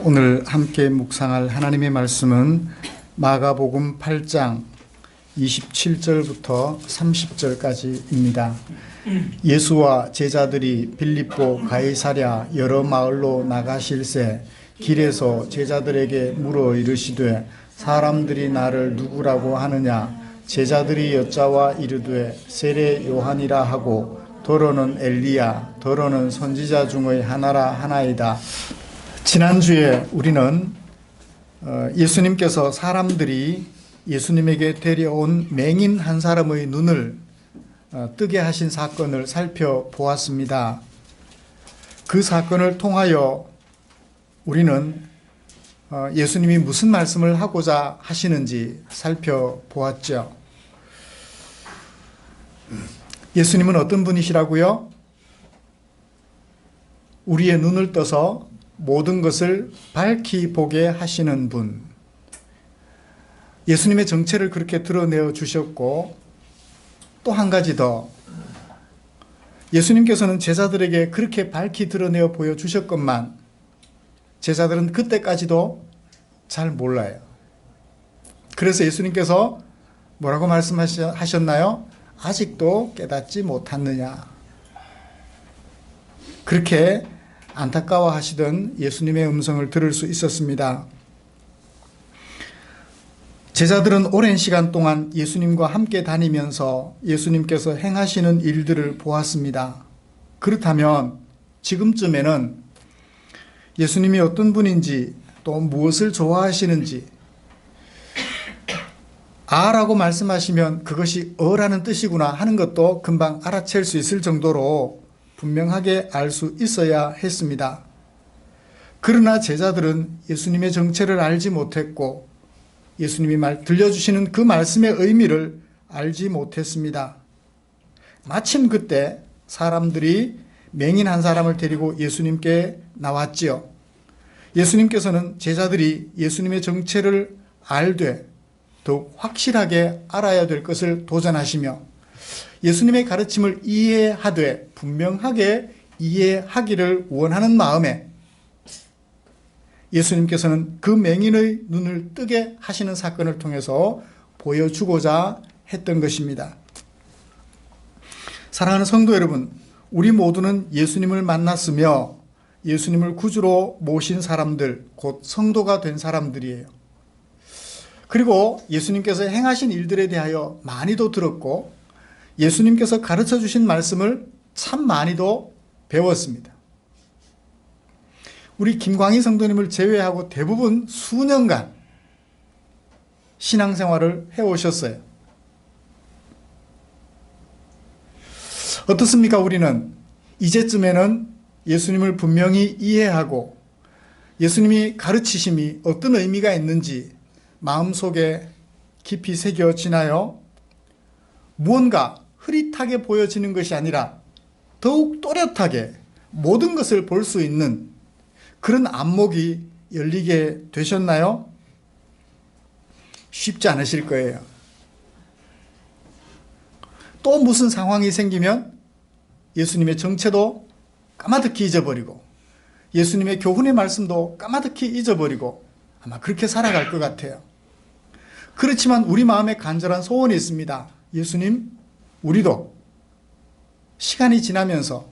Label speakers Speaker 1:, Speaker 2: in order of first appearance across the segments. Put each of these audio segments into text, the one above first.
Speaker 1: 오늘 함께 묵상할 하나님의 말씀은 마가복음 8장 27절부터 30절까지입니다. 예수와 제자들이 빌립보 가이사랴 여러 마을로 나가실새 길에서 제자들에게 물어 이르시되 사람들이 나를 누구라고 하느냐? 제자들이 여짜와 이르되 세례 요한이라 하고 더러는 엘리야 더러는 선지자 중의 하나라 하나이다. 지난주에 우리는 예수님께서 사람들이 예수님에게 데려온 맹인 한 사람의 눈을 뜨게 하신 사건을 살펴보았습니다. 그 사건을 통하여 우리는 예수님이 무슨 말씀을 하고자 하시는지 살펴보았죠. 예수님은 어떤 분이시라고요? 우리의 눈을 떠서 모든 것을 밝히 보게 하시는 분. 예수님의 정체를 그렇게 드러내어 주셨고, 또 한 가지 더, 예수님께서는 제자들에게 그렇게 밝히 드러내어 보여주셨건만 제자들은 그때까지도 잘 몰라요. 그래서 예수님께서 뭐라고 말씀하셨나요? 아직도 깨닫지 못하느냐. 그렇게 안타까워하시던 예수님의 음성을 들을 수 있었습니다. 제자들은 오랜 시간 동안 예수님과 함께 다니면서 예수님께서 행하시는 일들을 보았습니다. 그렇다면 지금쯤에는 예수님이 어떤 분인지 또 무엇을 좋아하시는지 아라고 말씀하시면 그것이 어라는 뜻이구나 하는 것도 금방 알아챌 수 있을 정도로 분명하게 알 수 있어야 했습니다. 그러나 제자들은 예수님의 정체를 알지 못했고 예수님이 들려주시는 그 말씀의 의미를 알지 못했습니다. 마침 그때 사람들이 맹인 한 사람을 데리고 예수님께 나왔지요. 예수님께서는 제자들이 예수님의 정체를 알되 더욱 확실하게 알아야 될 것을 도전하시며 예수님의 가르침을 이해하되 분명하게 이해하기를 원하는 마음에 예수님께서는 그 맹인의 눈을 뜨게 하시는 사건을 통해서 보여주고자 했던 것입니다. 사랑하는 성도 여러분, 우리 모두는 예수님을 만났으며 예수님을 구주로 모신 사람들, 곧 성도가 된 사람들이에요. 그리고 예수님께서 행하신 일들에 대하여 많이도 들었고 예수님께서 가르쳐 주신 말씀을 참 많이도 배웠습니다. 우리 김광희 성도님을 제외하고 대부분 수년간 신앙생활을 해오셨어요. 어떻습니까? 우리는 이제쯤에는 예수님을 분명히 이해하고 예수님이 가르치심이 어떤 의미가 있는지 마음속에 깊이 새겨지나요? 무언가 흐릿하게 보여지는 것이 아니라 더욱 또렷하게 모든 것을 볼 수 있는 그런 안목이 열리게 되셨나요? 쉽지 않으실 거예요. 또 무슨 상황이 생기면 예수님의 정체도 까마득히 잊어버리고 예수님의 교훈의 말씀도 까마득히 잊어버리고 아마 그렇게 살아갈 것 같아요. 그렇지만 우리 마음에 간절한 소원이 있습니다. 예수님, 우리도 시간이 지나면서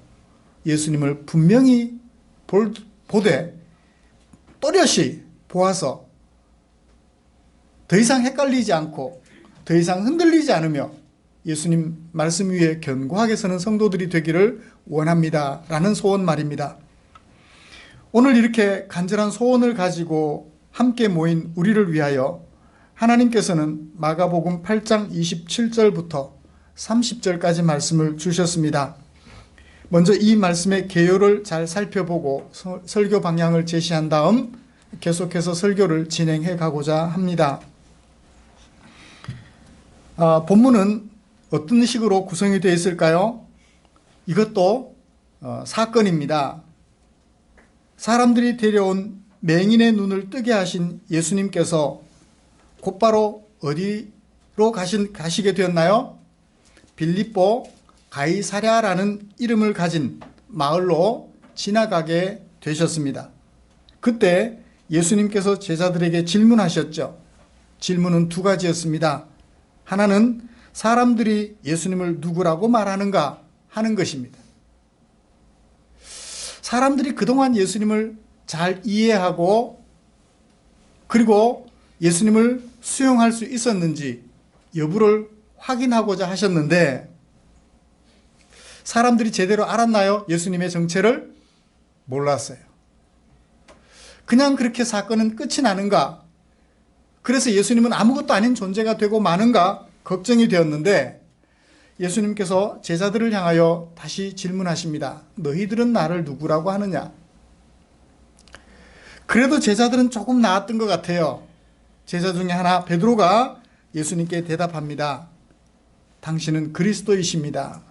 Speaker 1: 예수님을 분명히 보되 또렷이 보아서 더 이상 헷갈리지 않고 더 이상 흔들리지 않으며 예수님 말씀 위에 견고하게 서는 성도들이 되기를 원합니다. 라는 소원 말입니다. 오늘 이렇게 간절한 소원을 가지고 함께 모인 우리를 위하여 하나님께서는 마가복음 8장 27절부터 30절까지 말씀을 주셨습니다. 먼저 이 말씀의 개요를 잘 살펴보고 설교 방향을 제시한 다음 계속해서 설교를 진행해 가고자 합니다. 본문은 어떤 식으로 구성이 되어 있을까요? 이것도 사건입니다. 사람들이 데려온 맹인의 눈을 뜨게 하신 예수님께서 곧바로 어디로 가시게 되었나요? 빌립보 가이사랴라는 이름을 가진 마을로 지나가게 되셨습니다. 그때 예수님께서 제자들에게 질문하셨죠. 질문은 두 가지였습니다. 하나는 사람들이 예수님을 누구라고 말하는가 하는 것입니다. 사람들이 그동안 예수님을 잘 이해하고 그리고 예수님을 수용할 수 있었는지 여부를 확인하고자 하셨는데 사람들이 제대로 알았나요? 예수님의 정체를 몰랐어요. 그냥 그렇게 사건은 끝이 나는가? 그래서 예수님은 아무것도 아닌 존재가 되고 마는가? 걱정이 되었는데 예수님께서 제자들을 향하여 다시 질문하십니다. 너희들은 나를 누구라고 하느냐? 그래도 제자들은 조금 나았던 것 같아요. 제자 중에 하나 베드로가 예수님께 대답합니다. 당신은 그리스도이십니다.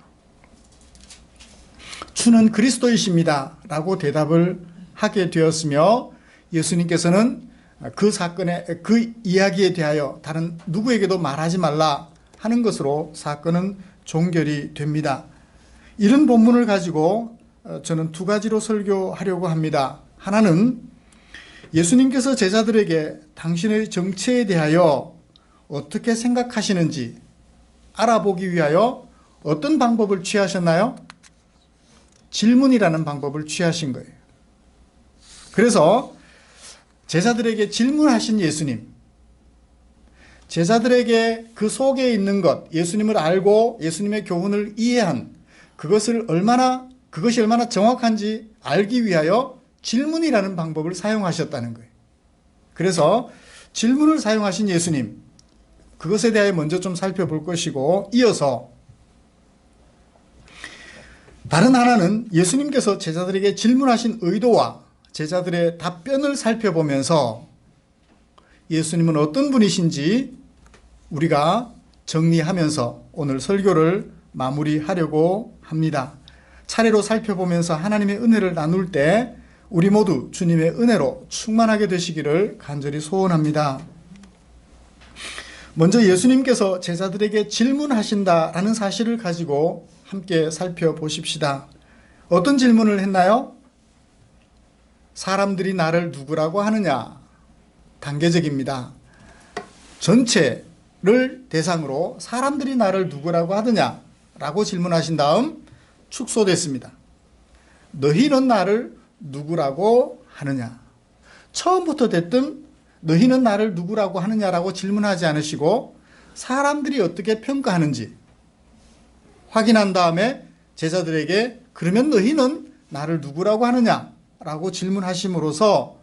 Speaker 1: 주는 그리스도이십니다. 라고 대답을 하게 되었으며 예수님께서는 그 사건에 그 이야기에 대하여 다른 누구에게도 말하지 말라 하는 것으로 사건은 종결이 됩니다. 이런 본문을 가지고 저는 두 가지로 설교하려고 합니다. 하나는 예수님께서 제자들에게 당신의 정체에 대하여 어떻게 생각하시는지 알아보기 위하여 어떤 방법을 취하셨나요? 질문이라는 방법을 취하신 거예요. 그래서 제자들에게 질문하신 예수님, 제자들에게 그 속에 있는 것, 예수님을 알고 예수님의 교훈을 이해한 그것이 얼마나 정확한지 알기 위하여 질문이라는 방법을 사용하셨다는 거예요. 그래서 질문을 사용하신 예수님, 그것에 대해 먼저 좀 살펴볼 것이고 이어서 다른 하나는 예수님께서 제자들에게 질문하신 의도와 제자들의 답변을 살펴보면서 예수님은 어떤 분이신지 우리가 정리하면서 오늘 설교를 마무리하려고 합니다. 차례로 살펴보면서 하나님의 은혜를 나눌 때 우리 모두 주님의 은혜로 충만하게 되시기를 간절히 소원합니다. 먼저 예수님께서 제자들에게 질문하신다라는 사실을 가지고 함께 살펴보십시다. 어떤 질문을 했나요? 사람들이 나를 누구라고 하느냐? 단계적입니다. 전체를 대상으로 사람들이 나를 누구라고 하느냐? 라고 질문하신 다음 축소됐습니다. 너희는 나를 누구라고 하느냐? 처음부터 됐든 너희는 나를 누구라고 하느냐라고 질문하지 않으시고 사람들이 어떻게 평가하는지 확인한 다음에 제자들에게 그러면 너희는 나를 누구라고 하느냐라고 질문하심으로써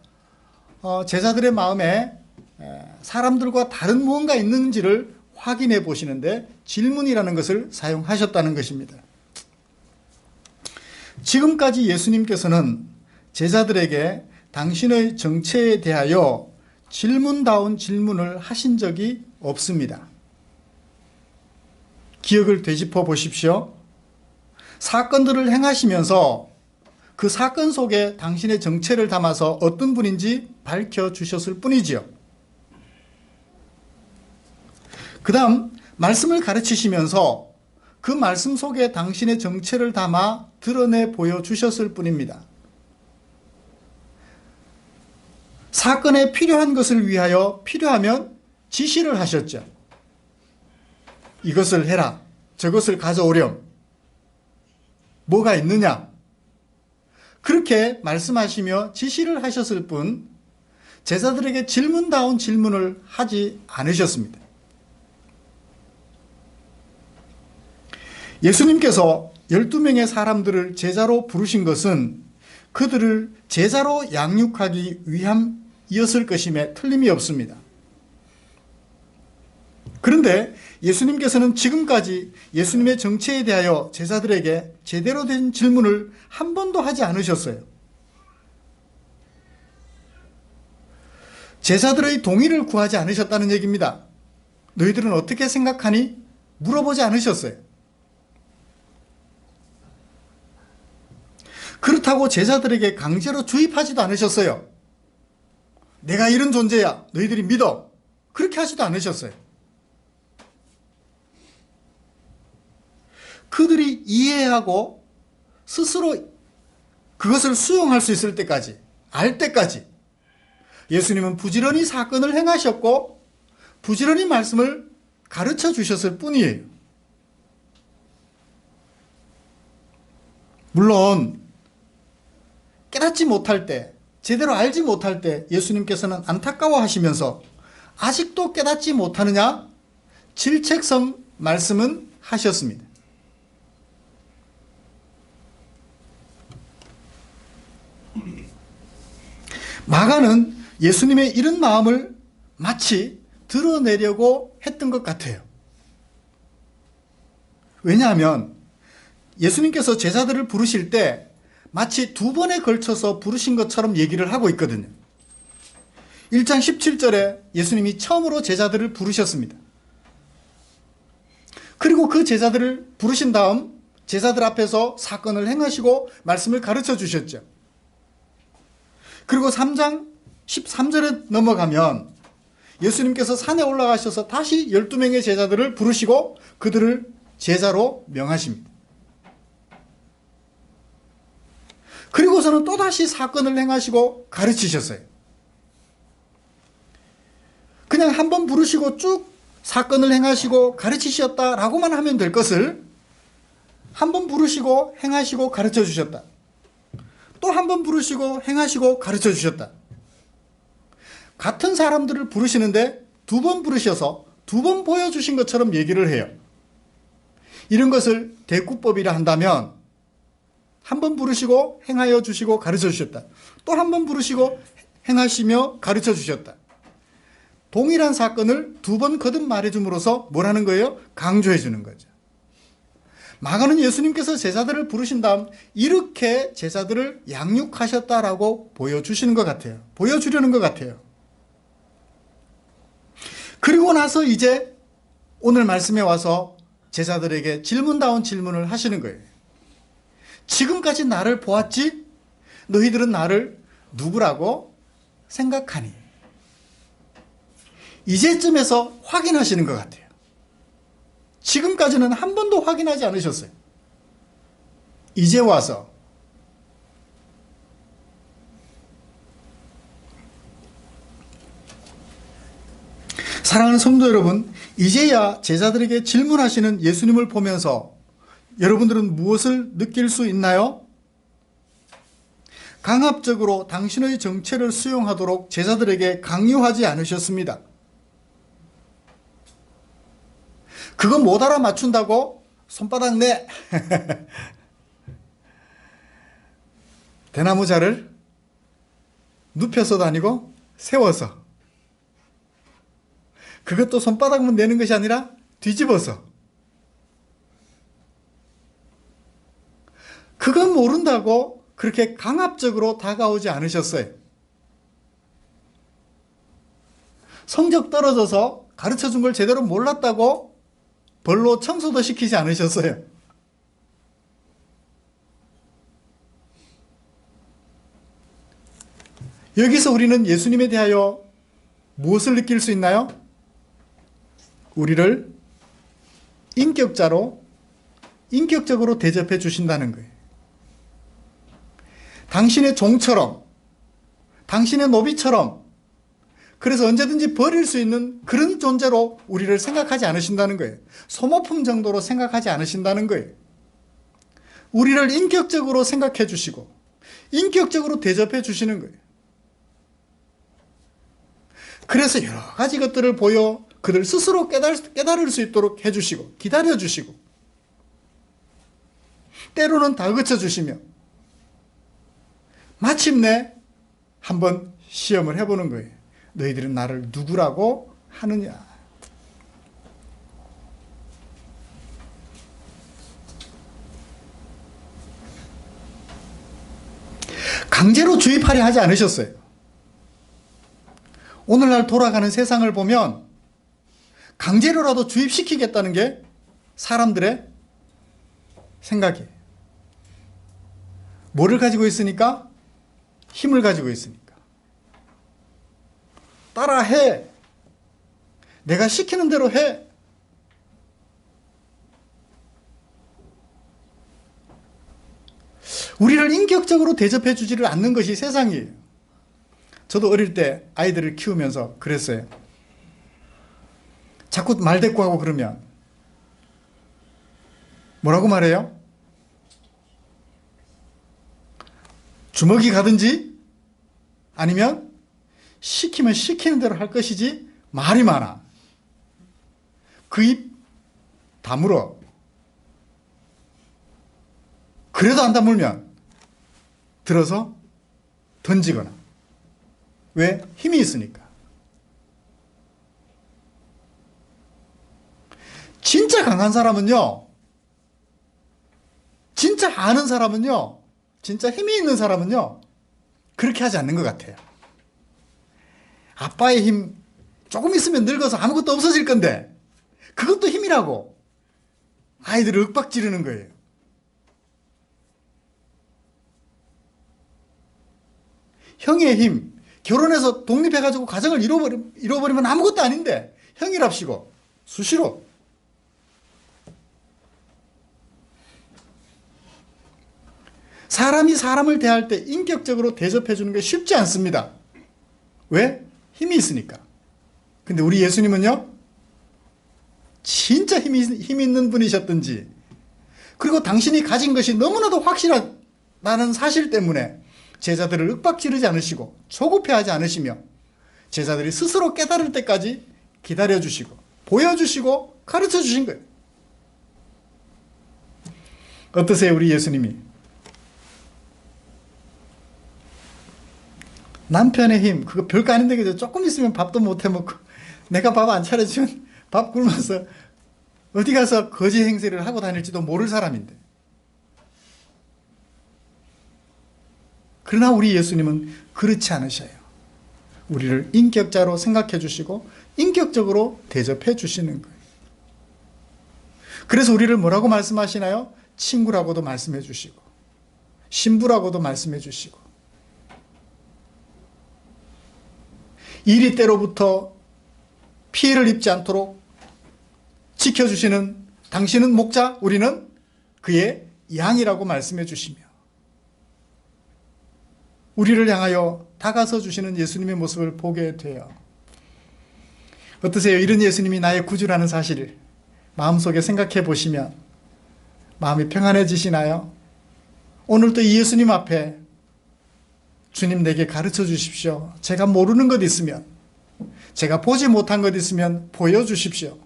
Speaker 1: 제자들의 마음에 사람들과 다른 무언가 있는지를 확인해 보시는데 질문이라는 것을 사용하셨다는 것입니다. 지금까지 예수님께서는 제자들에게 당신의 정체에 대하여 질문다운 질문을 하신 적이 없습니다. 기억을 되짚어 보십시오. 사건들을 행하시면서 그 사건 속에 당신의 정체를 담아서 어떤 분인지 밝혀주셨을 뿐이지요. 그 다음 말씀을 가르치시면서 그 말씀 속에 당신의 정체를 담아 드러내 보여주셨을 뿐입니다. 사건에 필요한 것을 위하여 필요하면 지시를 하셨죠. 이것을 해라. 저것을 가져오렴. 뭐가 있느냐? 그렇게 말씀하시며 지시를 하셨을 뿐 제자들에게 질문다운 질문을 하지 않으셨습니다. 예수님께서 12명의 사람들을 제자로 부르신 것은 그들을 제자로 양육하기 위함이었을 것임에 틀림이 없습니다. 그런데 예수님께서는 지금까지 예수님의 정체에 대하여 제자들에게 제대로 된 질문을 한 번도 하지 않으셨어요. 제자들의 동의를 구하지 않으셨다는 얘기입니다. 너희들은 어떻게 생각하니? 물어보지 않으셨어요. 그렇다고 제자들에게 강제로 주입하지도 않으셨어요. 내가 이런 존재야. 너희들이 믿어. 그렇게 하지도 않으셨어요. 그들이 이해하고 스스로 그것을 수용할 수 있을 때까지, 알 때까지 예수님은 부지런히 사건을 행하셨고 부지런히 말씀을 가르쳐 주셨을 뿐이에요. 물론 깨닫지 못할 때, 제대로 알지 못할 때 예수님께서는 안타까워하시면서 아직도 깨닫지 못하느냐? 질책성 말씀은 하셨습니다. 마가는 예수님의 이런 마음을 마치 드러내려고 했던 것 같아요. 왜냐하면 예수님께서 제자들을 부르실 때 마치 두 번에 걸쳐서 부르신 것처럼 얘기를 하고 있거든요. 1장 17절에 예수님이 처음으로 제자들을 부르셨습니다. 그리고 그 제자들을 부르신 다음 제자들 앞에서 사건을 행하시고 말씀을 가르쳐 주셨죠. 그리고 3장 13절에 넘어가면 예수님께서 산에 올라가셔서 다시 12명의 제자들을 부르시고 그들을 제자로 명하십니다. 그리고서는 또다시 사건을 행하시고 가르치셨어요. 그냥 한 번 부르시고 쭉 사건을 행하시고 가르치셨다라고만 하면 될 것을 한 번 부르시고 행하시고 가르쳐 주셨다. 또 한 번 부르시고 행하시고 가르쳐 주셨다. 같은 사람들을 부르시는데 두 번 부르셔서 두 번 보여주신 것처럼 얘기를 해요. 이런 것을 대꾸법이라 한다면 한 번 부르시고 행하여 주시고 가르쳐 주셨다. 또 한 번 부르시고 행하시며 가르쳐 주셨다. 동일한 사건을 두 번 거듭 말해줌으로써 뭐라는 거예요? 강조해 주는 거죠. 마가는 예수님께서 제자들을 부르신 다음 이렇게 제자들을 양육하셨다라고 보여주시는 것 같아요. 보여주려는 것 같아요. 그리고 나서 이제 오늘 말씀에 와서 제자들에게 질문다운 질문을 하시는 거예요. 지금까지 나를 보았지? 너희들은 나를 누구라고 생각하니? 이제쯤에서 확인하시는 것 같아요. 지금까지는 한 번도 확인하지 않으셨어요. 이제 와서. 사랑하는 성도 여러분, 이제야 제자들에게 질문하시는 예수님을 보면서 여러분들은 무엇을 느낄 수 있나요? 강압적으로 당신의 정체를 수용하도록 제자들에게 강요하지 않으셨습니다. 그거 못 알아맞춘다고 손바닥 내 대나무자를 눕혀서도 아니고 세워서, 그것도 손바닥만 내는 것이 아니라 뒤집어서, 그건 모른다고 그렇게 강압적으로 다가오지 않으셨어요. 성적 떨어져서 가르쳐준 걸 제대로 몰랐다고 벌로 청소도 시키지 않으셨어요. 여기서 우리는 예수님에 대하여 무엇을 느낄 수 있나요? 우리를 인격적으로 대접해 주신다는 거예요. 당신의 종처럼, 당신의 노비처럼, 그래서 언제든지 버릴 수 있는 그런 존재로 우리를 생각하지 않으신다는 거예요. 소모품 정도로 생각하지 않으신다는 거예요. 우리를 인격적으로 생각해 주시고 인격적으로 대접해 주시는 거예요. 그래서 여러 가지 것들을 보여 그들 스스로 깨달을 수 있도록 해주시고 기다려주시고 때로는 다그쳐 주시며 마침내 한번 시험을 해보는 거예요. 너희들은 나를 누구라고 하느냐? 강제로 주입하려 하지 않으셨어요. 오늘날 돌아가는 세상을 보면 강제로라도 주입시키겠다는 게 사람들의 생각이에요. 뭐를 가지고 있으니까? 힘을 가지고 있으니까. 따라해. 내가 시키는 대로 해. 우리를 인격적으로 대접해 주지를 않는 것이 세상이에요. 저도 어릴 때 아이들을 키우면서 그랬어요. 자꾸 말대꾸하고 그러면 뭐라고 말해요? 주먹이 가든지 아니면 시키면 시키는 대로 할 것이지 말이 많아. 그 입 다물어. 그래도 안 다물면 들어서 던지거나. 왜? 힘이 있으니까. 진짜 강한 사람은요, 진짜 아는 사람은요, 진짜 힘이 있는 사람은요, 그렇게 하지 않는 것 같아요. 아빠의 힘 조금 있으면 늙어서 아무것도 없어질 건데 그것도 힘이라고 아이들을 윽박지르는 거예요. 형의 힘, 결혼해서 독립해가지고 가정을 잃어버리면 아무것도 아닌데 형이랍시고 수시로. 사람이 사람을 대할 때 인격적으로 대접해주는 게 쉽지 않습니다. 왜? 힘이 있으니까. 근데 우리 예수님은요, 진짜 힘 있는 분이셨든지, 그리고 당신이 가진 것이 너무나도 확실하다는 사실 때문에 제자들을 윽박지르지 않으시고 조급해하지 않으시며 제자들이 스스로 깨달을 때까지 기다려주시고 보여주시고 가르쳐주신 거예요. 어떠세요, 우리 예수님이? 남편의 힘, 그거 별거 아닌데 그죠? 조금 있으면 밥도 못 해먹고 내가 밥 안 차려주면 밥 굶어서 어디 가서 거지 행세를 하고 다닐지도 모를 사람인데. 그러나 우리 예수님은 그렇지 않으셔요. 우리를 인격자로 생각해 주시고 인격적으로 대접해 주시는 거예요. 그래서 우리를 뭐라고 말씀하시나요? 친구라고도 말씀해 주시고 신부라고도 말씀해 주시고 이리 때로부터 피해를 입지 않도록 지켜주시는 당신은 목자, 우리는 그의 양이라고 말씀해 주시며 우리를 향하여 다가서 주시는 예수님의 모습을 보게 돼요. 어떠세요? 이런 예수님이 나의 구주라는 사실을 마음속에 생각해 보시면 마음이 평안해지시나요? 오늘도 이 예수님 앞에 주님 내게 가르쳐 주십시오. 제가 모르는 것 있으면, 제가 보지 못한 것 있으면 보여주십시오.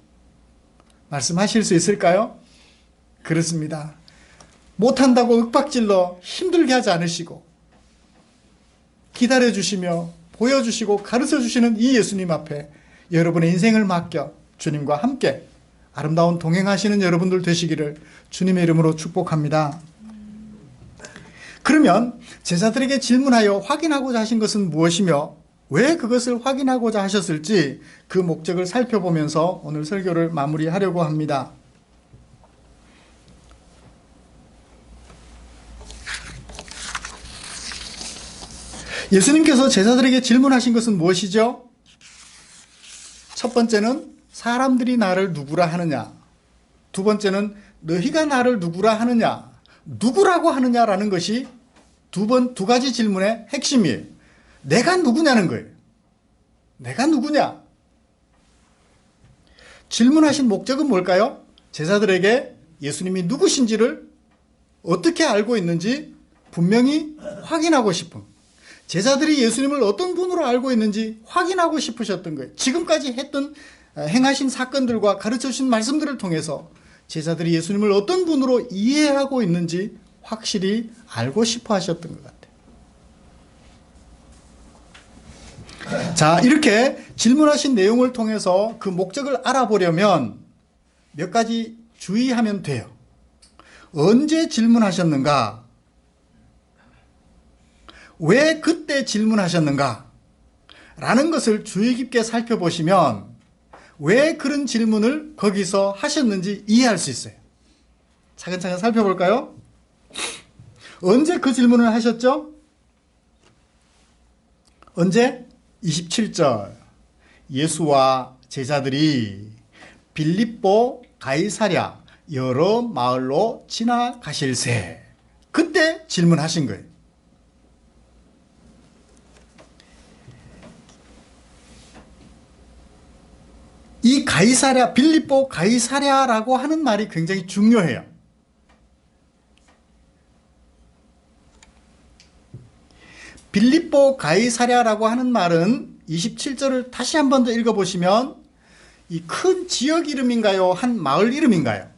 Speaker 1: 말씀하실 수 있을까요? 그렇습니다. 못한다고 윽박질러 힘들게 하지 않으시고 기다려주시며 보여주시고 가르쳐주시는 이 예수님 앞에 여러분의 인생을 맡겨 주님과 함께 아름다운 동행하시는 여러분들 되시기를 주님의 이름으로 축복합니다. 그러면 제자들에게 질문하여 확인하고자 하신 것은 무엇이며 왜 그것을 확인하고자 하셨을지 그 목적을 살펴보면서 오늘 설교를 마무리하려고 합니다. 예수님께서 제자들에게 질문하신 것은 무엇이죠? 첫 번째는 사람들이 나를 누구라 하느냐, 두 번째는 너희가 나를 누구라 하느냐, 누구라고 하느냐라는 것이 두 가지 질문의 핵심이에요. 내가 누구냐는 거예요. 내가 누구냐? 질문하신 목적은 뭘까요? 제자들에게 예수님이 누구신지를 어떻게 알고 있는지 분명히 확인하고 싶은, 제자들이 예수님을 어떤 분으로 알고 있는지 확인하고 싶으셨던 거예요. 지금까지 했던 행하신 사건들과 가르쳐주신 말씀들을 통해서 제자들이 예수님을 어떤 분으로 이해하고 있는지 확실히 알고 싶어 하셨던 것 같아요. 자, 이렇게 질문하신 내용을 통해서 그 목적을 알아보려면 몇 가지 주의하면 돼요. 언제 질문하셨는가? 왜 그때 질문하셨는가? 라는 것을 주의 깊게 살펴보시면 왜 그런 질문을 거기서 하셨는지 이해할 수 있어요. 차근차근 살펴볼까요? 언제 그 질문을 하셨죠? 언제? 27절. 예수와 제자들이 빌립보 가이사랴 여러 마을로 지나가실새. 그때 질문하신 거예요. 이 가이사랴, 빌립보 가이사랴라고 하는 말이 굉장히 중요해요. 빌립보 가이사랴라고 하는 말은 27절을 다시 한 번 더 읽어보시면 이 큰 지역 이름인가요? 한 마을 이름인가요?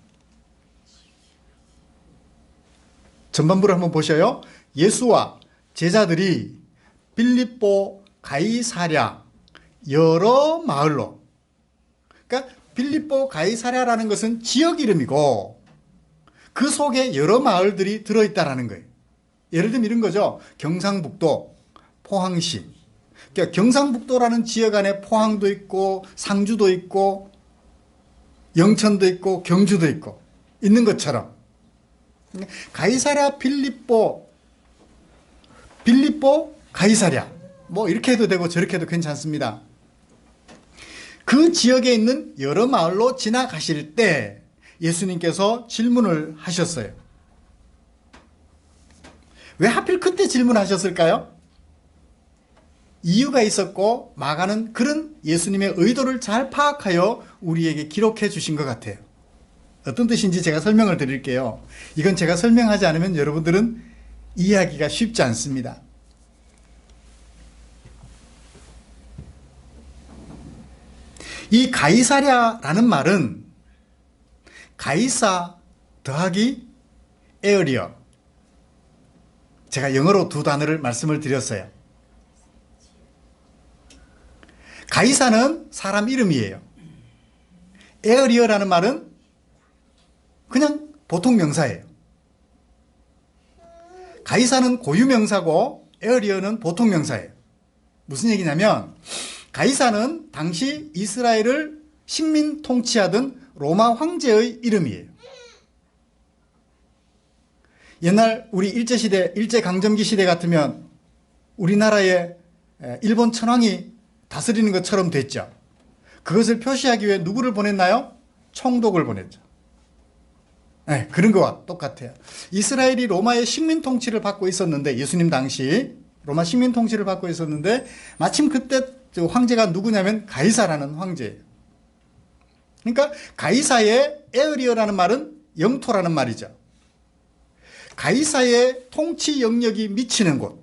Speaker 1: 전반부를 한번 보셔요. 예수와 제자들이 빌립보 가이사랴 여러 마을로, 그러니까 빌립보 가이사랴라는 것은 지역 이름이고 그 속에 여러 마을들이 들어있다라는 거예요. 예를 들면 이런 거죠. 경상북도, 포항시. 그러니까 경상북도라는 지역 안에 포항도 있고 상주도 있고 영천도 있고 경주도 있고 있는 것처럼 가이사랴 빌립보 가이사랴 뭐 이렇게 해도 되고 저렇게 해도 괜찮습니다. 그 지역에 있는 여러 마을로 지나가실 때 예수님께서 질문을 하셨어요. 왜 하필 그때 질문하셨을까요? 이유가 있었고 마가는 그런 예수님의 의도를 잘 파악하여 우리에게 기록해 주신 것 같아요. 어떤 뜻인지 제가 설명을 드릴게요. 이건 제가 설명하지 않으면 여러분들은 이해하기가 쉽지 않습니다. 이 가이사랴라는 말은 가이사 더하기 에어리어, 제가 영어로 두 단어를 말씀을 드렸어요. 가이사는 사람 이름이에요. 에어리어라는 말은 그냥 보통 명사예요. 가이사는 고유명사고 에어리어는 보통 명사예요. 무슨 얘기냐면 가이사는 당시 이스라엘을 식민 통치하던 로마 황제의 이름이에요. 옛날 우리 일제시대, 일제강점기 시대 같으면 우리나라에 일본 천황이 다스리는 것처럼 됐죠. 그것을 표시하기 위해 누구를 보냈나요? 총독을 보냈죠. 네, 그런 거와 똑같아요. 이스라엘이 로마의 식민 통치를 받고 있었는데, 예수님 당시 로마 식민 통치를 받고 있었는데 마침 그때 황제가 누구냐면 가이사라는 황제예요. 그러니까 가이사의 에어리어라는 말은 영토라는 말이죠. 가이사의 통치 영역이 미치는 곳,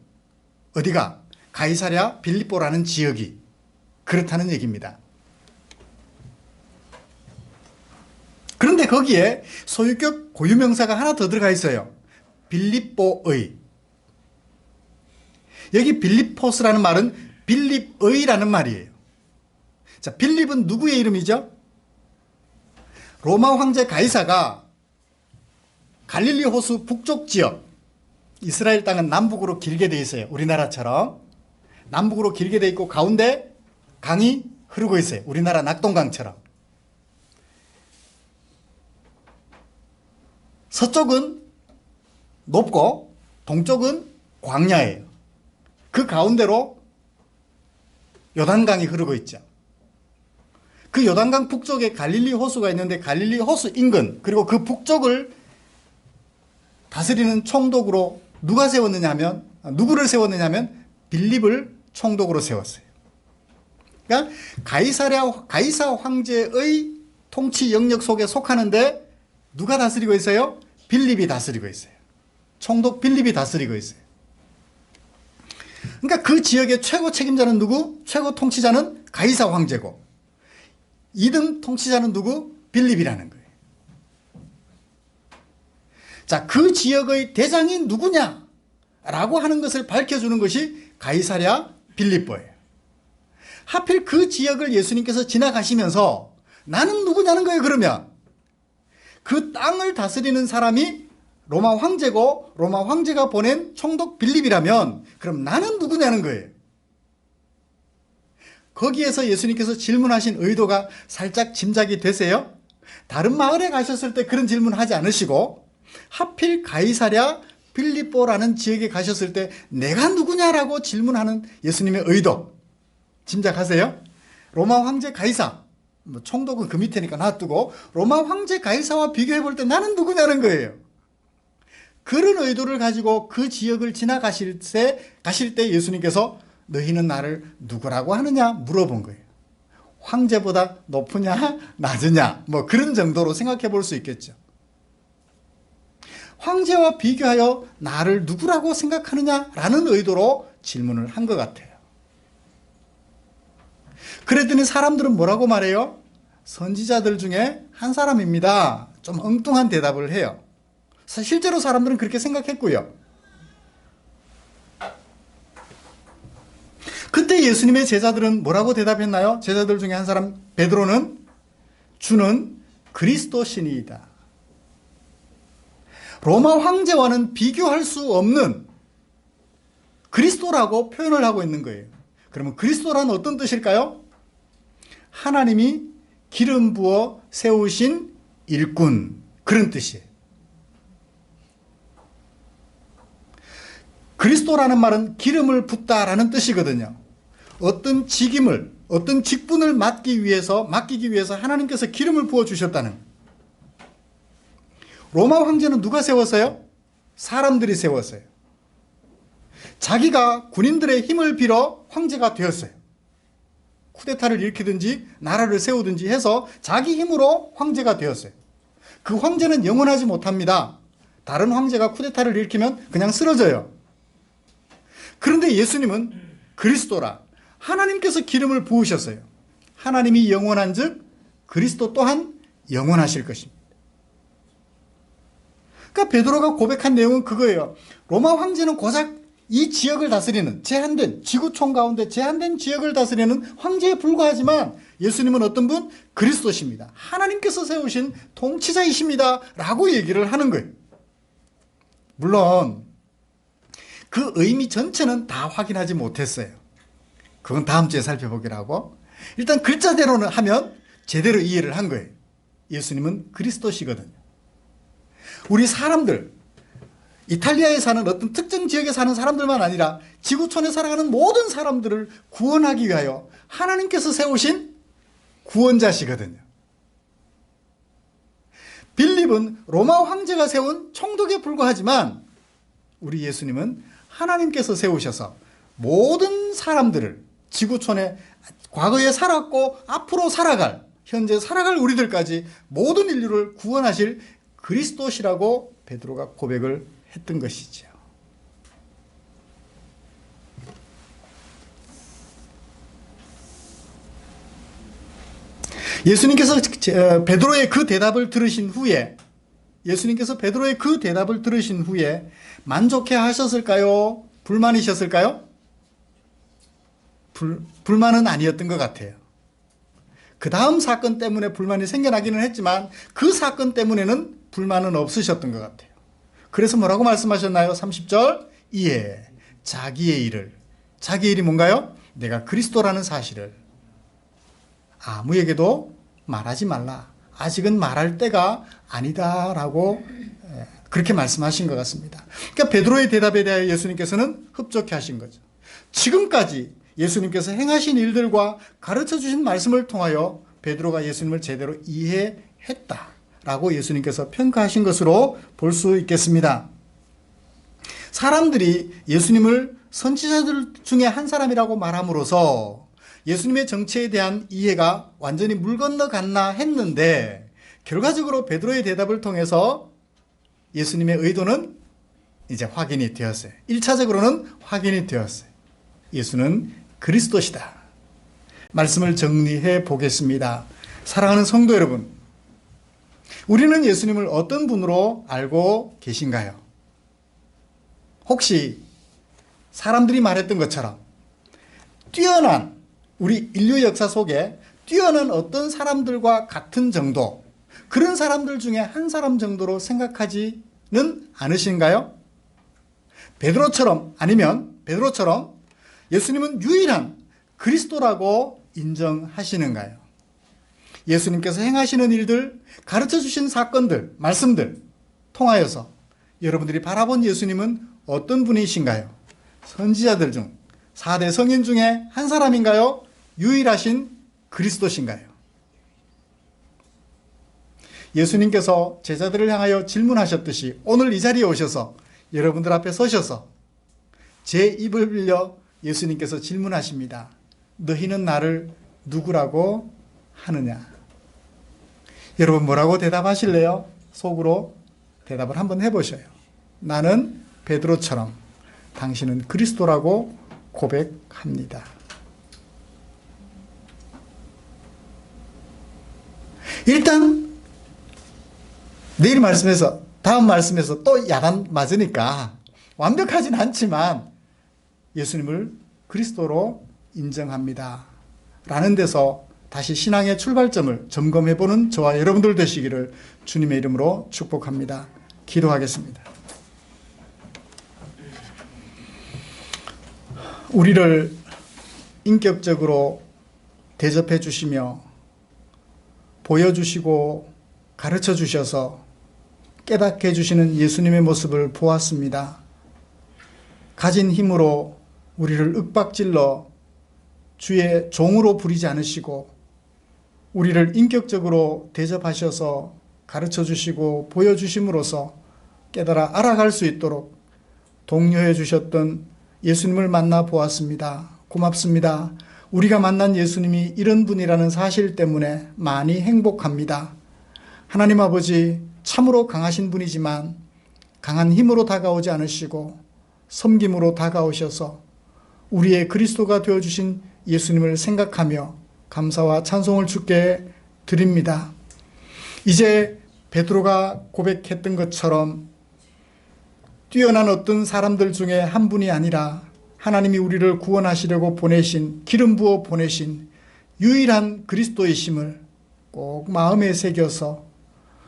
Speaker 1: 어디가? 가이사랴 빌립보라는 지역이 그렇다는 얘기입니다. 그런데 거기에 소유격 고유명사가 하나 더 들어가 있어요. 빌립보의. 여기 빌립포스라는 말은 빌립의라는 말이에요. 자, 빌립은 누구의 이름이죠? 로마 황제 가이사가 갈릴리 호수 북쪽 지역, 이스라엘 땅은 남북으로 길게 돼 있어요. 우리나라처럼 남북으로 길게 돼 있고 가운데 강이 흐르고 있어요. 우리나라 낙동강처럼. 서쪽은 높고 동쪽은 광야예요. 그 가운데로 요단강이 흐르고 있죠. 그 요단강 북쪽에 갈릴리 호수가 있는데 갈릴리 호수 인근, 그리고 그 북쪽을 다스리는 총독으로 누가 세웠느냐 하면, 누구를 세웠느냐 하면 빌립을 총독으로 세웠어요. 그러니까 가이사 황제의 통치 영역 속에 속하는데 누가 다스리고 있어요? 빌립이 다스리고 있어요. 총독 빌립이 다스리고 있어요. 그러니까 그 지역의 최고 책임자는 누구? 최고 통치자는 가이사 황제고 2등 통치자는 누구? 빌립이라는 거예요. 자, 그 지역의 대장이 누구냐? 라고 하는 것을 밝혀주는 것이 가이사랴 빌립보예요. 하필 그 지역을 예수님께서 지나가시면서 나는 누구냐는 거예요. 그러면 그 땅을 다스리는 사람이 로마 황제고 로마 황제가 보낸 총독 빌립이라면 그럼 나는 누구냐는 거예요. 거기에서 예수님께서 질문하신 의도가 살짝 짐작이 되세요? 다른 마을에 가셨을 때 그런 질문을 하지 않으시고 하필 가이사랴 빌립보라는 지역에 가셨을 때 내가 누구냐라고 질문하는 예수님의 의도 짐작하세요? 로마 황제 가이사, 총독은 그 밑에니까 놔두고 로마 황제 가이사와 비교해 볼 때 나는 누구냐는 거예요. 그런 의도를 가지고 그 지역을 지나가실 때 예수님께서 너희는 나를 누구라고 하느냐 물어본 거예요. 황제보다 높으냐 낮으냐 뭐 그런 정도로 생각해 볼 수 있겠죠. 황제와 비교하여 나를 누구라고 생각하느냐라는 의도로 질문을 한 것 같아요. 그랬더니 사람들은 뭐라고 말해요? 선지자들 중에 한 사람입니다. 좀 엉뚱한 대답을 해요. 실제로 사람들은 그렇게 생각했고요. 그때 예수님의 제자들은 뭐라고 대답했나요? 제자들 중에 한 사람 베드로는 주는 그리스도시니이다. 로마 황제와는 비교할 수 없는 그리스도라고 표현을 하고 있는 거예요. 그러면 그리스도란 어떤 뜻일까요? 하나님이 기름 부어 세우신 일꾼, 그런 뜻이에요. 그리스도라는 말은 기름을 붓다라는 뜻이거든요. 어떤 직임을, 어떤 직분을 맡기기 위해서 하나님께서 기름을 부어 주셨다는. 로마 황제는 누가 세웠어요? 사람들이 세웠어요. 자기가 군인들의 힘을 빌어 황제가 되었어요. 쿠데타를 일으키든지 나라를 세우든지 해서 자기 힘으로 황제가 되었어요. 그 황제는 영원하지 못합니다. 다른 황제가 쿠데타를 일으키면 그냥 쓰러져요. 그런데 예수님은 그리스도라. 하나님께서 기름을 부으셨어요. 하나님이 영원한 즉 그리스도 또한 영원하실 것입니다. 그러니까 베드로가 고백한 내용은 그거예요. 로마 황제는 고작 이 지역을 다스리는 제한된 지구촌 가운데 제한된 지역을 다스리는 황제에 불과하지만 예수님은 어떤 분? 그리스도십니다. 하나님께서 세우신 통치자이십니다. 라고 얘기를 하는 거예요. 물론 그 의미 전체는 다 확인하지 못했어요. 그건 다음 주에 살펴보기로 하고 일단 글자대로는 하면 제대로 이해를 한 거예요. 예수님은 그리스도시거든요. 우리 사람들, 이탈리아에 사는 어떤 특정 지역에 사는 사람들만 아니라 지구촌에 살아가는 모든 사람들을 구원하기 위하여 하나님께서 세우신 구원자시거든요. 빌립은 로마 황제가 세운 총독에 불과하지만 우리 예수님은 하나님께서 세우셔서 모든 사람들을 지구촌에 과거에 살았고 앞으로 살아갈, 현재 살아갈 우리들까지 모든 인류를 구원하실 그리스도시라고 베드로가 고백을 했던 것이죠. 예수님께서 베드로의 그 대답을 들으신 후에 만족해 하셨을까요? 불만이셨을까요? 불만은 아니었던 것 같아요. 그 다음 사건 때문에 불만이 생겨나기는 했지만 그 사건 때문에는 불만은 없으셨던 것 같아요. 그래서 뭐라고 말씀하셨나요? 30절 이에 자기의 일이 뭔가요? 내가 그리스도라는 사실을 아무에게도 말하지 말라. 아직은 말할 때가 아니다라고 그렇게 말씀하신 것 같습니다. 그러니까 베드로의 대답에 대하여 예수님께서는 흡족해 하신 거죠. 지금까지 예수님께서 행하신 일들과 가르쳐 주신 말씀을 통하여 베드로가 예수님을 제대로 이해했다라고 예수님께서 평가하신 것으로 볼 수 있겠습니다. 사람들이 예수님을 선지자들 중에 한 사람이라고 말함으로써 예수님의 정체에 대한 이해가 완전히 물 건너갔나 했는데 결과적으로 베드로의 대답을 통해서 예수님의 의도는 이제 확인이 되었어요. 1차적으로는 확인이 되었어요. 예수는 그리스도시다. 말씀을 정리해 보겠습니다. 사랑하는 성도 여러분, 우리는 예수님을 어떤 분으로 알고 계신가요? 혹시 사람들이 말했던 것처럼 뛰어난 우리 인류 역사 속에 뛰어난 어떤 사람들과 같은 정도, 그런 사람들 중에 한 사람 정도로 생각하지는 않으신가요? 베드로처럼 예수님은 유일한 그리스도라고 인정하시는가요? 예수님께서 행하시는 일들, 가르쳐 주신 사건들, 말씀들 통하여서 여러분들이 바라본 예수님은 어떤 분이신가요? 선지자들 중 4대 성인 중에 한 사람인가요? 유일하신 그리스도신가요? 예수님께서 제자들을 향하여 질문하셨듯이 오늘 이 자리에 오셔서 여러분들 앞에 서셔서 제 입을 빌려 예수님께서 질문하십니다. 너희는 나를 누구라고 하느냐? 여러분 뭐라고 대답하실래요? 속으로 대답을 한번 해보셔요. 나는 베드로처럼 당신은 그리스도라고 고백합니다. 일단 내일 말씀에서 다음 말씀에서 또 야단 맞으니까 완벽하진 않지만 예수님을 그리스도로 인정합니다 라는 데서 다시 신앙의 출발점을 점검해보는 저와 여러분들 되시기를 주님의 이름으로 축복합니다. 기도하겠습니다. 우리를 인격적으로 대접해 주시며 보여주시고 가르쳐 주셔서 깨닫게 해주시는 예수님의 모습을 보았습니다. 가진 힘으로 우리를 윽박질러 주의 종으로 부리지 않으시고 우리를 인격적으로 대접하셔서 가르쳐 주시고 보여주심으로써 깨달아 알아갈 수 있도록 독려해 주셨던 예수님을 만나 보았습니다. 고맙습니다. 우리가 만난 예수님이 이런 분이라는 사실 때문에 많이 행복합니다. 하나님 아버지, 참으로 강하신 분이지만 강한 힘으로 다가오지 않으시고 섬김으로 다가오셔서 우리의 그리스도가 되어주신 예수님을 생각하며 감사와 찬송을 주께 드립니다. 이제 베드로가 고백했던 것처럼 뛰어난 어떤 사람들 중에 한 분이 아니라 하나님이 우리를 구원하시려고 보내신, 기름 부어 보내신 유일한 그리스도이심을 꼭 마음에 새겨서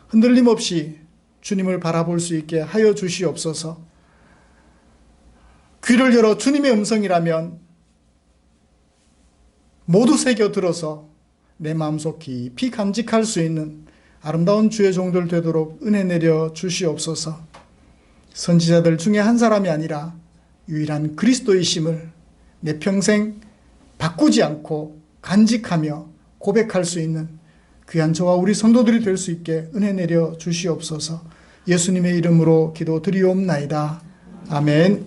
Speaker 1: 흔들림 없이 주님을 바라볼 수 있게 하여 주시옵소서. 귀를 열어 주님의 음성이라면 모두 새겨 들어서 내 마음속 깊이 간직할 수 있는 아름다운 주의 종들 되도록 은혜 내려 주시옵소서. 선지자들 중에 한 사람이 아니라 유일한 그리스도이심을 내 평생 바꾸지 않고 간직하며 고백할 수 있는 귀한 저와 우리 성도들이 될 수 있게 은혜 내려 주시옵소서. 예수님의 이름으로 기도드리옵나이다. 아멘.